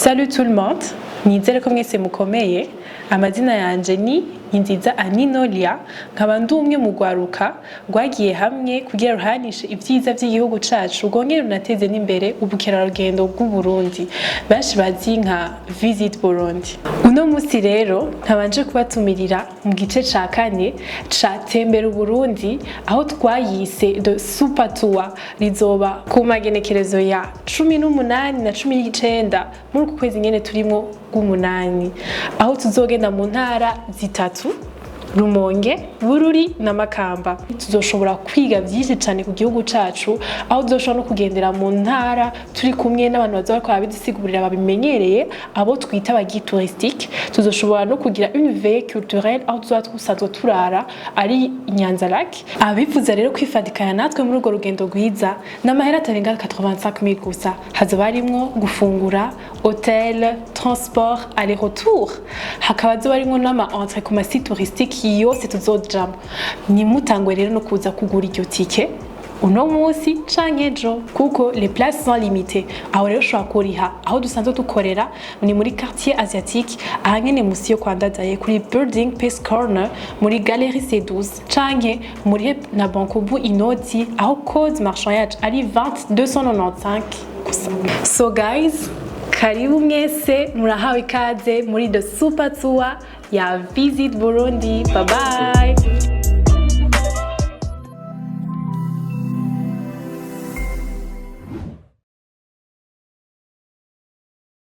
Salut tout le monde, nizere ko mwese mukomeye. Amazina yanje ni Nziza Aninolia, nkaba ndi umwe mu gwaruka rwagiye hamwe kugira ruhanishe ivyiza vy'igihugu cacu rwongere runateze n'imbere ubukerarugendo bw'u Burundi. Benshi bazi nka Visit Burundi. Uno musi rero nkabanje kubatumirira mu gice ca kane ca Tembera Burundi, aho twayise de Super Tour, rizoba ku magenekerezo ya 18 na 19 muri uku kwezi nyene turimo bw'umunani, aho tuzogenda mu ntara zitatu: Rumonge, Bururi na Makamba. Tuzoshobora kwiga byinshi cyane ku gihugu cacu, aho tuzoshobora no kugendera mu ntara turi kumwe n'abantu bazoba kwa bidusigurira babimenyereye, abo twita abagi touristique. Tuzoshobora no kugira une veille culturelle, aho tuzoba tusanzwe turara ari Nyanza-Lac. Abifuza rero kwifadikanya natwe muri urwo rugendo rwiza, n'amahera atarenga 85,000 gusa. Hazoba harimwo gufungura, hotel, transport, aller-retour. Hakaba hazoba harimwo n'ama entrée ku ma site touristique yose tuzojamo. Nimutangwe rero no kuza kugura iryo tike uno musi canke ejo, kuko les places sont limitées. Aho rero ushobora kuriha aho dusanzwe dukorera ni muri quartier asiatique, ahanyene musi yo kwandadaye kuri Building Peace Corner muri Galerie C12, canke muri na Bankobu Inoti, aho code marchand yacu ari 20295 gusa. So guys, karibu mwese, murahawe ikaze muri The Super Tour ya Visit Burundi. Bye bye.